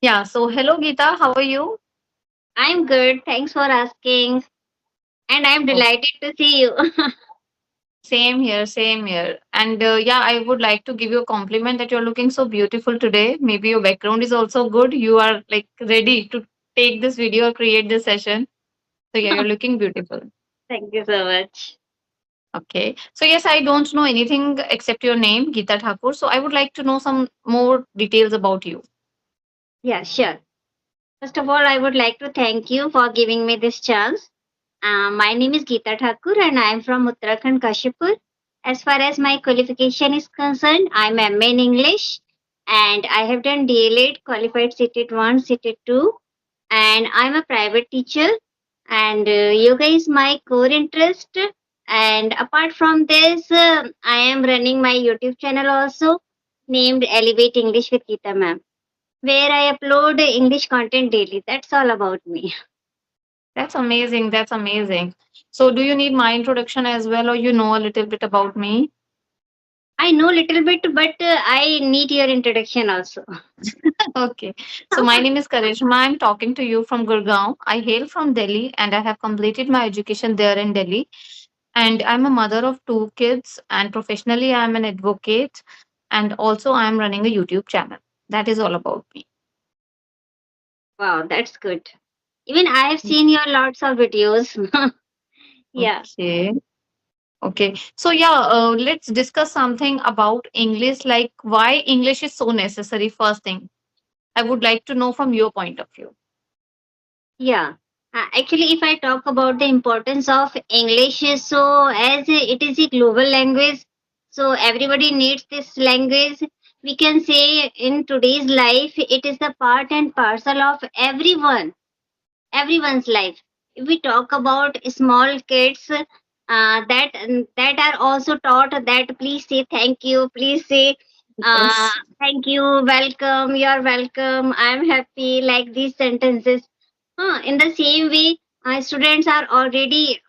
Yeah, so hello Geeta, how are you? I'm good. Thanks for asking. And I'm Oh, delighted to see you. same here, same here. And yeah, I would like to give you a compliment that you're looking so beautiful today. Maybe your background is also good. You are like ready to take this video or create this session. So yeah, you're looking beautiful. Thank you so much. Okay. So yes, I don't know anything except your name, Geeta Thakur. So I would like to know some more details about you. Yeah, sure. First of all, I would like to thank you for giving me this chance. My name is Geeta Thakur and I am from Uttarakhand, Kashipur. As far as my qualification is concerned, I'm MA in English and I have done DLED, qualified CTET 1, CTET 2, and I'm a private teacher. And yoga is my core interest. And apart from this, I am running my YouTube channel also named Elevate English with Geeta Ma'am, where I upload English content daily. That's all about me. That's amazing. That's amazing. So do you need my introduction as well, or you know a little bit about me? I know little bit, but I need your introduction also. Okay. So my name is Karishma. I'm talking to you from Gurgaon. I hail from Delhi and I have completed my education there in Delhi. And I'm a mother of two kids and professionally I'm an advocate and also I'm running a YouTube channel. That is all about me. Wow, that's good. Even I have seen your lots of videos. Yeah. Okay. Okay. So yeah, let's discuss something about English, like why English is so necessary first thing. I would like to know from your point of view. Yeah. Actually, if I talk about the importance of English, so as it is a global language, so everybody needs this language. We can say in today's life, it is the part and parcel of everyone's life. If we talk about small kids, that are also taught that please say thank you, please say uh, Yes. thank you, welcome, you're welcome, I'm happy, like these sentences. In the same way, students are already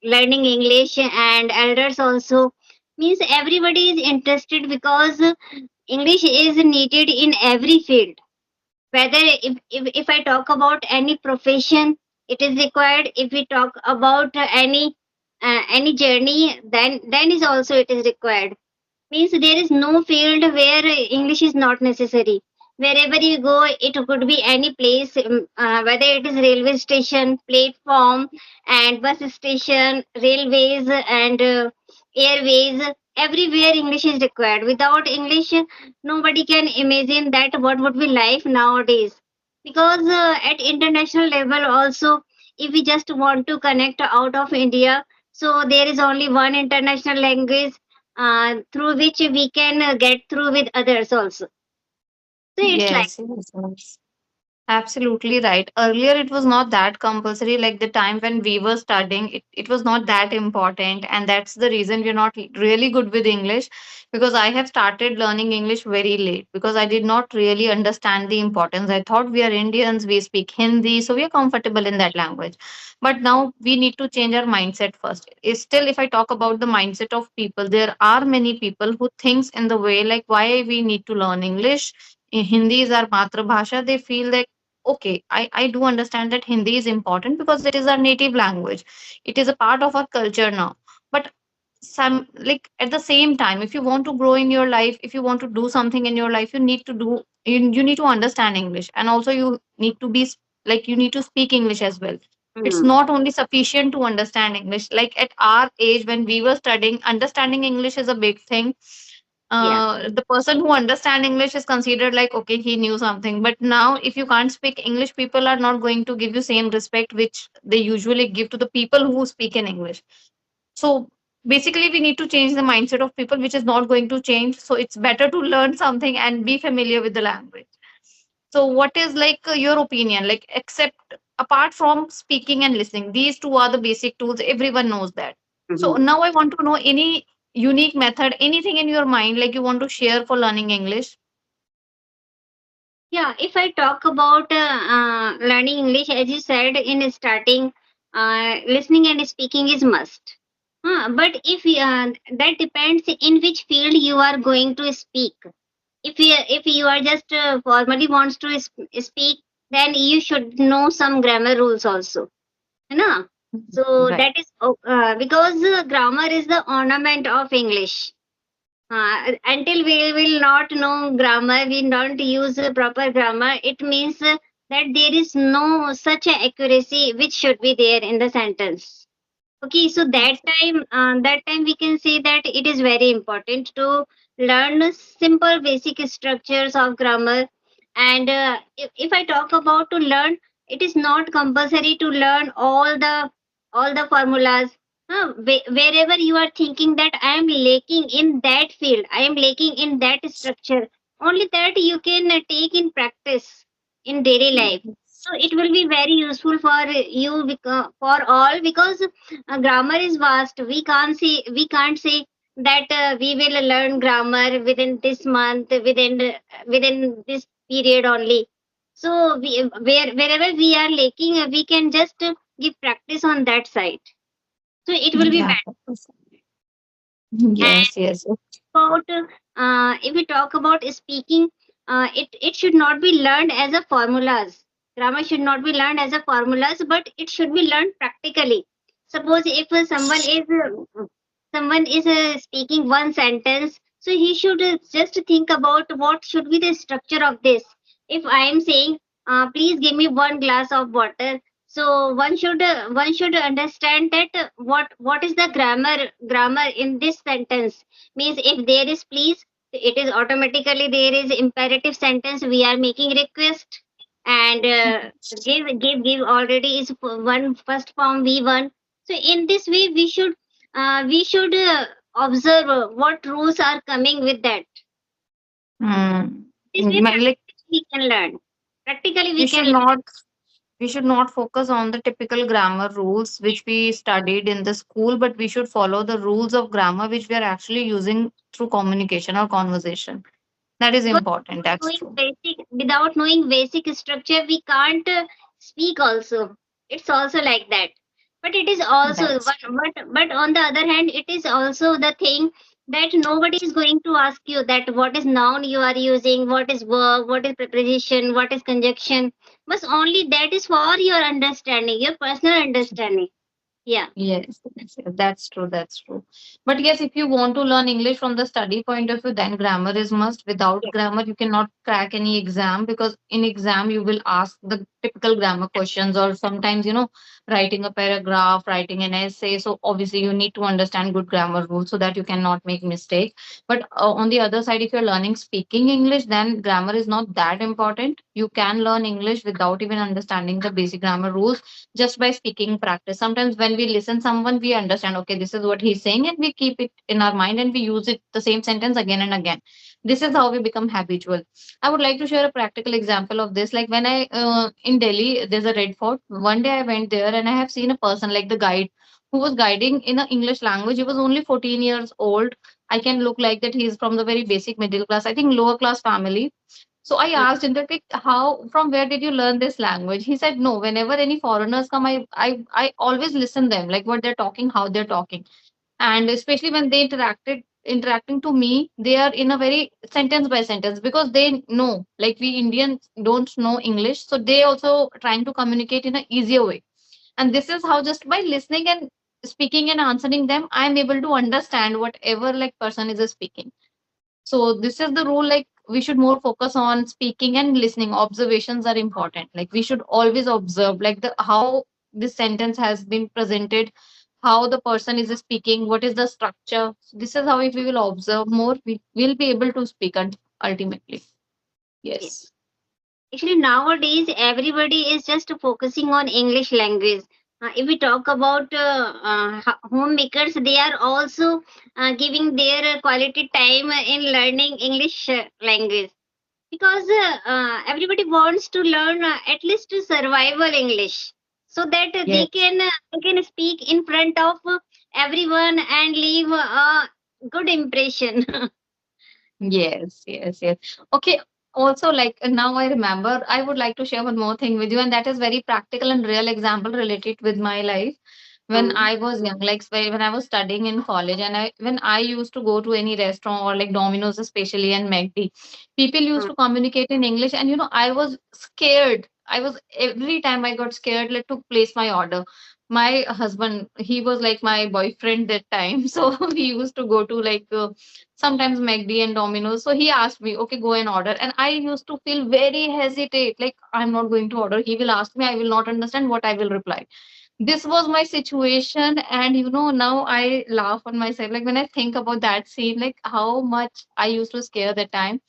learning English, and elders also. Means everybody is interested because English is needed in every field. Whether if I talk about any profession, it is required. If we talk about any journey, then is also it is required. Means there is no field where English is not necessary. Wherever you go, it could be any place, whether it is railway station, platform, and bus station, railways, and airways. Everywhere English is required. Without English, nobody can imagine that what would be life nowadays. Because at international level also, if we just want to connect out of India, so there is only one international language through which we can get through with others also. So it's like, Yes, yes, yes. Absolutely right. Earlier, it was not that compulsory. Like the time when we were studying, it was not that important. And that's the reason we're not really good with English because I have started learning English very late because I did not really understand the importance. I thought we are Indians, we speak Hindi, so we are comfortable in that language. But now we need to change our mindset first. Is still, if I talk about the mindset of people, there are many people who thinks in the way like why we need to learn English. Hindi is our matrabhasha. They feel like okay, I do understand that Hindi is important because it is our native language. It is a part of our culture now. But some like at the same time, if you want to grow in your life, if you want to do something in your life, you need to understand English. And also you need to be like you need to speak English as well. It's hmm, not only sufficient to understand English. Like at our age when we were studying, understanding English is a big thing. yeah. The person who understand English is considered like okay, he knew something. But now if you can't speak English, people are not going to give you same respect which they usually give to the people who speak in English. So basically we need to change the mindset of people, which is not going to change. So it's better to learn something and be familiar with the language. So what is like your opinion, like except apart from speaking and listening, these two are the basic tools, everyone knows that. So Mhm. now I want to know any unique method, anything in your mind like you want to share for learning English. Yeah, if I talk about learning English, as you said in starting, listening and speaking is must. But if that depends in which field you are going to speak. If you are just formally wants to speak, then you should know some grammar rules also, है ना? So Right. that is because grammar is the ornament of English. Until we will not know grammar, we don't use proper grammar, it means that there is no such a accuracy which should be there in the sentence. Okay, so that time we can say that it is very important to learn simple basic structures of grammar. And if I talk about to learn, it is not compulsory to learn all the formulas. Wherever you are thinking that I am lacking in that field, I am lacking in that structure, only that you can take in practice in daily life. Yes. So it will be very useful for you, for all, because grammar is vast. We can't say that we will learn grammar within this month, within this period only. So wherever we are lacking, we can just give practice on that side. So it will be Yeah. better. Yes, yes. About if we talk about speaking, it should not be learned as a formulas. Grammar should not be learned as a formulas, but it should be learned practically. Suppose if someone is speaking one sentence, so he should just think about what should be the structure of this. If I am saying, please give me one glass of water, so one should understand that what is the grammar in this sentence. Means if there is please, it is automatically there is imperative sentence, we are making request. And give already is one first form v1. So in this way we should observe what rules are coming with that. Hmm. This way Like practically we can learn, practically we we can should learn. not we should not focus on the typical grammar rules which we studied in the school, but we should follow the rules of grammar which we are actually using through communication or conversation. That is Because important. That's true. without knowing basic structure we can't speak also. It's also like that. But it is also, That's but on the other hand, it is also the thing that nobody is going to ask you that what is noun you are using, what is verb, what is preposition, what is conjunction. But only that is for your understanding, your personal understanding. Yeah. yes, yes, yes, that's true. That's true. But yes, if you want to learn English from the study point of view, then grammar is must. Without Yes. grammar, you cannot crack any exam because in exam you will ask the typical grammar questions or sometimes, writing a paragraph, writing an essay. So obviously you need to understand good grammar rules so that you cannot make mistake. But on the other side, if you're learning speaking English, then grammar is not that important. You can learn English without even understanding the basic grammar rules just by speaking practice. Sometimes when we listen someone, we understand, okay, this is what he's saying, and we keep it in our mind and we use it the same sentence again and again. This is how we become habitual. I would like to share a practical example of this. Like when I in Delhi, there's a red fort. One day I went there and I have seen a person like the guide who was guiding in a English language. He was only 14 years old. I can look like that he's from the very basic middle class, I think lower class family. So I Mm. asked him that, like, how, from where did you learn this language? He said, no, whenever any foreigners come, I always listen them, like what they're talking, how they're talking. And especially when they interacting to me, they are in a very sentence by sentence because they know, like we Indians don't know English. So they also trying to communicate in an easier way. And this is how just by listening and speaking and answering them, I'm able to understand whatever like person is speaking. So this is the rule, like we should more focus on speaking and listening. Observations are important. Like we should always observe like the how this sentence has been presented, how the person is speaking, what is the structure. So this is how if we will observe more, we will be able to speak ultimately. Yes. Yes. Actually, nowadays everybody is just focusing on English language. If we talk about homemakers, they are also giving their quality time in learning English language, because everybody wants to learn at least survival English, so that Yes. they can speak in front of everyone and leave a good impression. Yes, yes, yes. Okay. Also, like now I remember, I would like to share one more thing with you, and that is very practical and real example related with my life. when I was young, like when I was studying in college, and when I used to go to any restaurant or like Domino's especially and McD, people used to communicate in English, and I was scared. I was every time I got scared, like to place my order. My husband, he was like my boyfriend that time, so we used to go to like sometimes McD and Domino's. So he asked me, okay, go and order, and I used to feel very hesitate, like I'm not going to order. He will ask me, I will not understand what I will reply. This was my situation, and now I laugh on myself, like when I think about that scene, like how much I used to scare that time.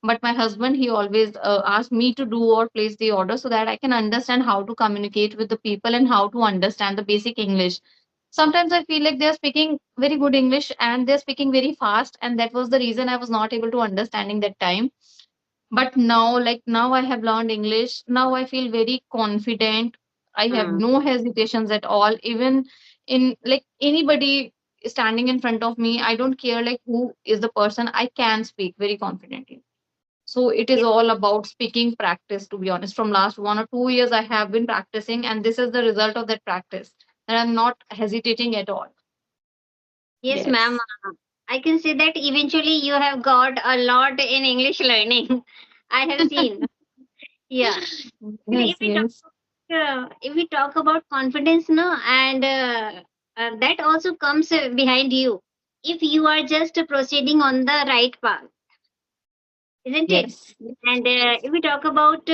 But my husband, he always asked me to do or place the order so that I can understand how to communicate with the people and how to understand the basic English. Sometimes I feel like they're speaking very good English and they're speaking very fast, and that was the reason I was not able to understanding that time. But now, like now I have learned English, now I feel very confident. I have Hmm. no hesitations at all, even in like anybody standing in front of me. I don't care like who is the person, I can speak very confidently. So it is Yes, all about speaking practice, to be honest. From last 1 or 2 years I have been practicing, and this is the result of that practice, that I'm not hesitating at all. yes, ma'am. Yes. I can say that eventually you have got a lot in English learning. I have seen. Yeah. And Yes, yes. if we talk about confidence, no, and that also comes behind you. If you are just proceeding on the right path, isn't it? Yes, yes, And yes. if we talk about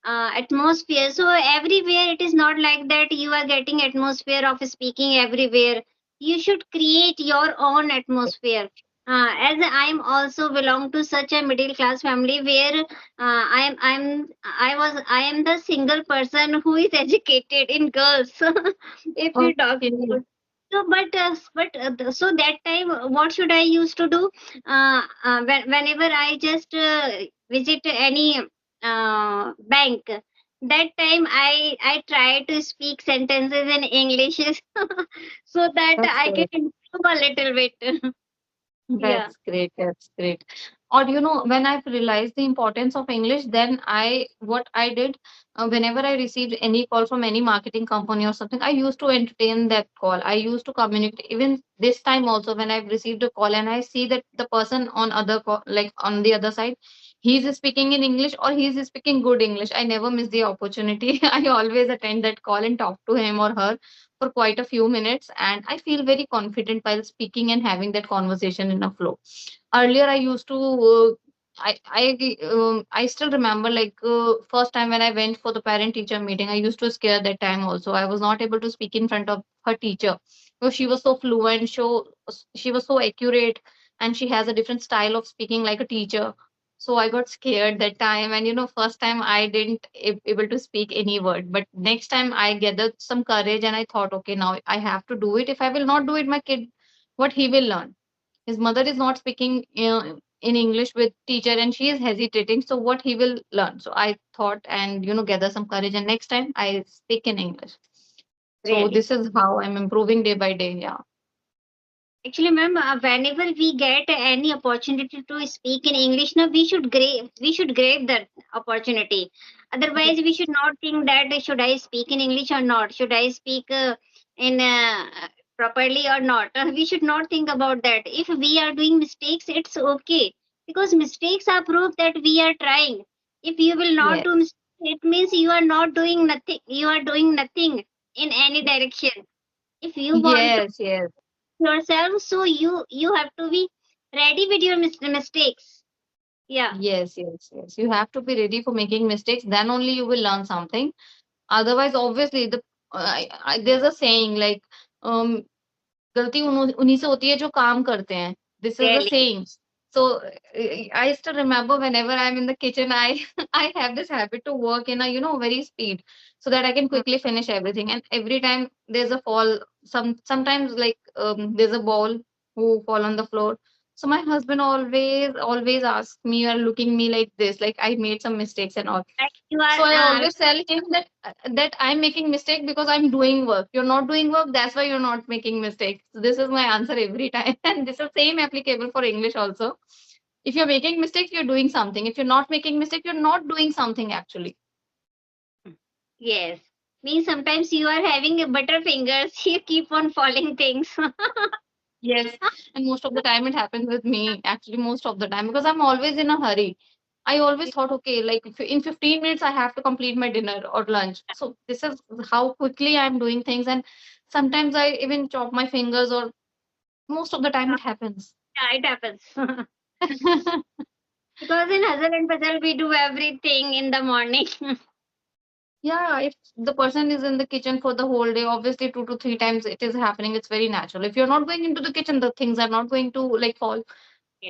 atmosphere, so everywhere it is not like that you are getting atmosphere of speaking everywhere. You should create your own atmosphere. As I'm also belong to such a middle class family where I am the single person who is educated in girls. If you talk Okay. about, so so that time what should I used to do? Whenever I just visit any bank, that time I try to speak sentences in English so that That's I can great. improve a little bit. Yeah, That's great. That's great. Or when I've realized the importance of English, then what I did, whenever I received any call from any marketing company or something, I used to entertain that call. I used to communicate. Even this time also, when I've received a call and I see that the person on other call, like on the other side, he's speaking in English or he's speaking good English, I never miss the opportunity. I always attend that call and talk to him or her for quite a few minutes, and I feel very confident while speaking and having that conversation in a flow. Earlier I used to I still remember, like first time when I went for the parent teacher meeting, I used to scare that time also. I was not able to speak in front of her teacher because she was so fluent, she was so accurate, and she has a different style of speaking like a teacher. So I got scared that time, and first time I didn't able to speak any word, but next time I gathered some courage and I thought, okay, now I have to do it. If I will not do it, my kid, what he will learn? His mother is not speaking in English with teacher, and she is hesitating, so what he will learn? So I thought, and gather some courage, and next time I speak in English. So really. this is how I'm improving day by day. Yeah. Actually, ma'am, whenever we get any opportunity to speak in English, now we should grab that opportunity. Otherwise, we Yes. should not think that should I speak in English or not? Should I speak in properly or not? We should not think about that. If we are doing mistakes, it's okay because mistakes are proof that we are trying. If you will not do Yes. mistakes, it means you are not doing nothing. You are doing nothing in any direction. If you want Yes. Yes. yourself, so you have to be ready with your mistakes. Yeah, Yes. Yes. Yes. You have to be ready for making mistakes. Then only you will learn something. Otherwise, obviously, there's a saying like, um, गलती उन्हीं से होती है जो काम करते हैं. This is the really. saying. So I still remember whenever I'm in the kitchen, I I have this habit to work in a very speed, so that I can Hmm. quickly finish everything. And every time there's a fall, sometimes like there's a ball who fall on the floor. So my husband always asks me or looking me like this, like I made some mistakes and all. Like you So are I always tell him that I'm making mistake because I'm doing work. You're not doing work, that's why you're not making mistakes. So this is my answer every time, and this is same applicable for English also. If you're making mistakes, you're doing something. If you're not making mistake, you're not doing something actually. yes. Means sometimes you are having a butter fingers, you keep on falling things. Yes, and most of the time it happens with me, actually, most of the time, because I'm always in a hurry. I always thought, okay, like in 15 minutes, I have to complete my dinner or lunch. So this is how quickly I'm doing things. And sometimes I even chop my fingers, or most of the time it happens. Yeah, it happens. Because in hustle and bustle, we do everything in the morning. Yeah, if the person is in the kitchen for the whole day, obviously 2 to 3 times it is happening. It's very natural. If you're not going into the kitchen, the things are not going to like fall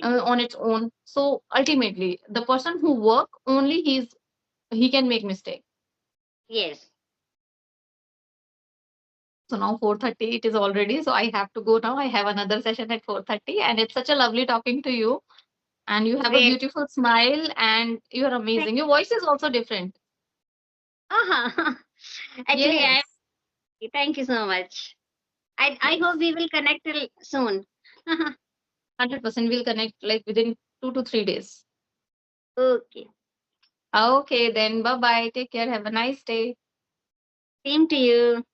on its own. So ultimately, the person who work only he can make mistake. Yes, So now 4:30 it is already. So I have to go now. I have another session at 4:30, and it's such a lovely talking to you. And you have a really. beautiful smile, and you're amazing. Your voice is also different. Uh-huh. Actually, Yes, thank you so much. I hope yes, we will connect till soon. 100% we'll connect like within 2 to 3 days. Okay. Okay, then bye bye. Take care. Have a nice day. Same to you.